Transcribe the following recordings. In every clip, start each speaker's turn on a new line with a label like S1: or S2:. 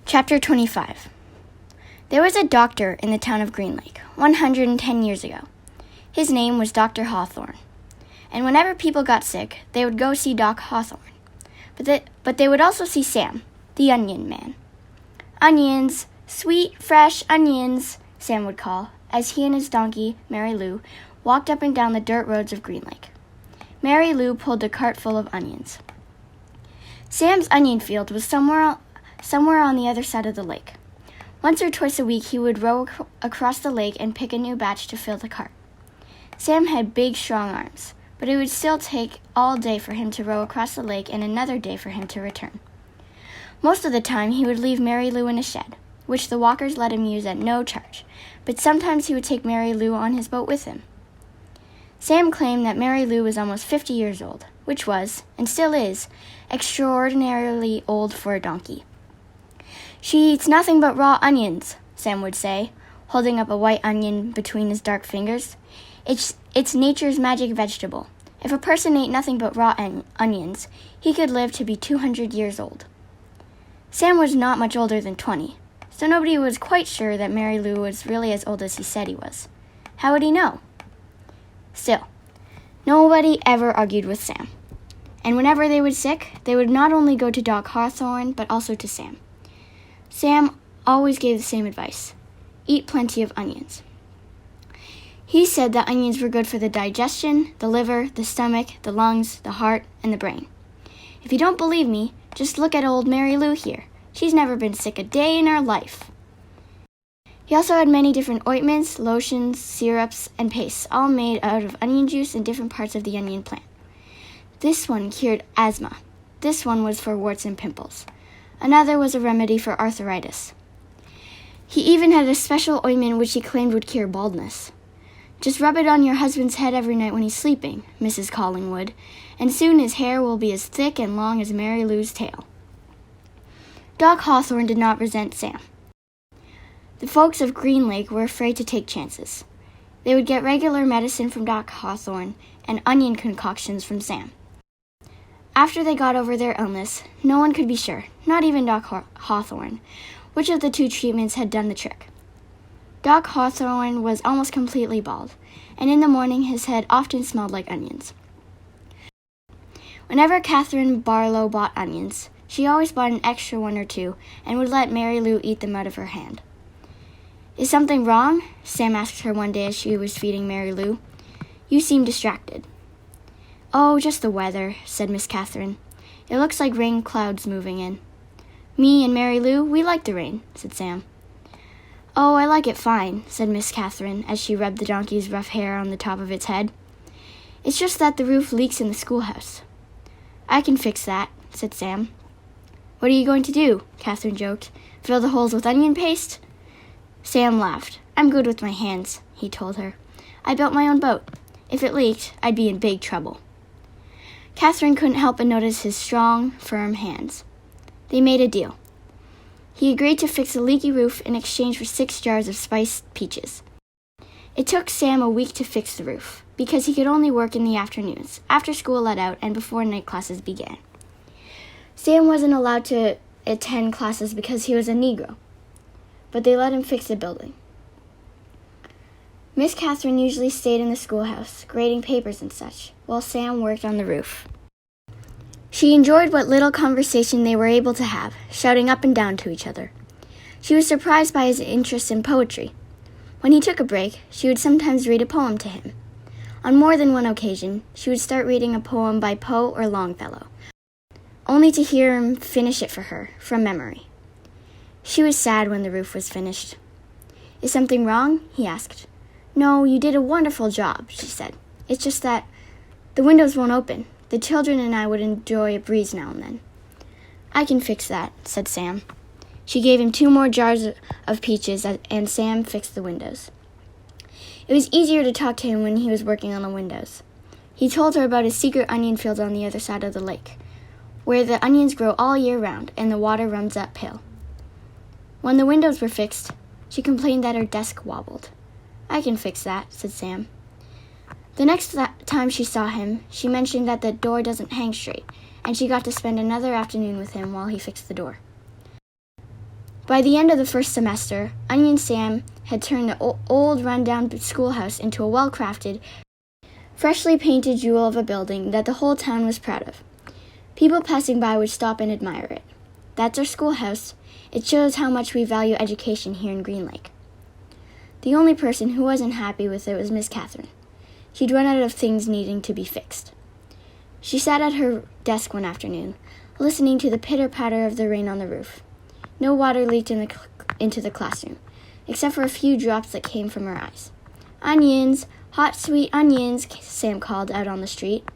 S1: Chapter 25. There was a doctor in the town of Green Lake 110 years ago. His name was Dr. Hawthorne. And whenever people got sick, they would go see Doc Hawthorne. But they would also see Sam, the onion man. "Onions, sweet, fresh onions," Sam would call, as he and his donkey, Mary Lou, walked up and down the dirt roads of Green Lake. Mary Lou pulled a cart full of onions. Sam's onion field was somewhere on the other side of the lake. Once or twice a week, he would row across the lake and pick a new batch to fill the cart. Sam had big, strong arms, but it would still take all day for him to row across the lake and another day for him to return. Most of the time, he would leave Mary Lou in a shed, which the walkers let him use at no charge, but sometimes he would take Mary Lou on his boat with him. Sam claimed that Mary Lou was almost 50 years old, which was, and still is, extraordinarily old for a donkey. "She eats nothing but raw onions," Sam would say, holding up a white onion between his dark fingers. It's nature's magic vegetable. If a person ate nothing but raw onions, he could live to be 200 years old. Sam was not much older than 20, so nobody was quite sure that Mary Lou was really as old as he said he was. How would he know? Still, nobody ever argued with Sam. And whenever they were sick, they would not only go to Doc Hawthorne, but also to Sam. Sam always gave the same advice: eat plenty of onions. He said that onions were good for the digestion, the liver, the stomach, the lungs, the heart, and the brain. If you don't believe me, just look at old Mary Lou here. She's never been sick a day in her life. He also had many different ointments, lotions, syrups, and pastes, all made out of onion juice and different parts of the onion plant. This one cured asthma. This one was for warts and pimples. Another was a remedy for arthritis. He even had a special ointment which he claimed would cure baldness. "Just rub it on your husband's head every night when he's sleeping," Mrs. Collingwood, "and soon his hair will be as thick and long as Mary Lou's tail." Doc Hawthorne did not resent Sam. The folks of Green Lake were afraid to take chances. They would get regular medicine from Doc Hawthorne and onion concoctions from Sam. After they got over their illness, no one could be sure, not even Doc Hawthorne, which of the two treatments had done the trick. Doc Hawthorne was almost completely bald, and in the morning his head often smelled like onions. Whenever Catherine Barlow bought onions, she always bought an extra one or two and would let Mary Lou eat them out of her hand. "Is something wrong?" Sam asked her one day as she was feeding Mary Lou. "You seem distracted." "Oh, just the weather," said Miss Catherine. "It looks like rain clouds moving in." "Me and Mary Lou, we like the rain," said Sam. "Oh, I like it fine," said Miss Catherine as she rubbed the donkey's rough hair on the top of its head. "It's just that the roof leaks in the schoolhouse." "I can fix that," said Sam. "What are you going to do?" Catherine joked. "Fill the holes with onion paste?" Sam laughed. "I'm good with my hands," he told her. "I built my own boat. If it leaked, I'd be in big trouble." Catherine couldn't help but notice his strong, firm hands. They made a deal. He agreed to fix the leaky roof in exchange for 6 jars of spiced peaches. It took Sam a week to fix the roof, because he could only work in the afternoons, after school let out and before night classes began. Sam wasn't allowed to attend classes because he was a Negro, but they let him fix the building. Miss Catherine usually stayed in the schoolhouse, grading papers and such, while Sam worked on the roof. She enjoyed what little conversation they were able to have, shouting up and down to each other. She was surprised by his interest in poetry. When he took a break, she would sometimes read a poem to him. On more than one occasion, she would start reading a poem by Poe or Longfellow, only to hear him finish it for her, from memory. She was sad when the roof was finished. "Is something wrong?" he asked. "No, you did a wonderful job," she said. "It's just that the windows won't open. The children and I would enjoy a breeze now and then." "I can fix that," said Sam. She gave him 2 more jars of peaches, and Sam fixed the windows. It was easier to talk to him when he was working on the windows. He told her about his secret onion field on the other side of the lake, where the onions grow all year round and the water runs uphill. When the windows were fixed, she complained that her desk wobbled. "I can fix that," said Sam. The next time she saw him, she mentioned that the door doesn't hang straight, and she got to spend another afternoon with him while he fixed the door. By the end of the first semester, Onion Sam had turned the old run-down schoolhouse into a well-crafted, freshly painted jewel of a building that the whole town was proud of. People passing by would stop and admire it. That's our schoolhouse. It shows how much we value education here in Green Lake. The only person who wasn't happy with it was Miss Catherine. She'd run out of things needing to be fixed. She sat at her desk one afternoon, listening to the pitter-patter of the rain on the roof. No water leaked into the classroom, except for a few drops that came from her eyes. "Onions! Hot, sweet onions!" Sam called out on the street.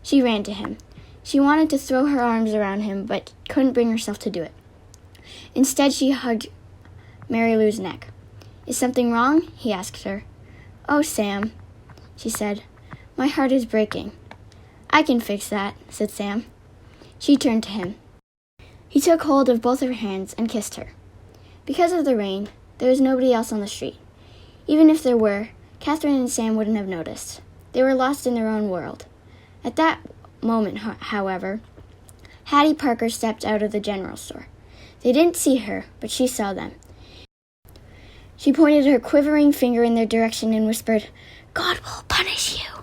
S1: She ran to him. She wanted to throw her arms around him, but couldn't bring herself to do it. Instead, she hugged Mary Lou's neck. "Is something wrong?" he asked her. "Oh, Sam," she said, "my heart is breaking." "I can fix that," said Sam. She turned to him. He took hold of both her hands and kissed her. Because of the rain, there was nobody else on the street. Even if there were, Catherine and Sam wouldn't have noticed. They were lost in their own world. At that moment, however, Hattie Parker stepped out of the general store. They didn't see her, but she saw them. She pointed her quivering finger in their direction and whispered, "God will punish you."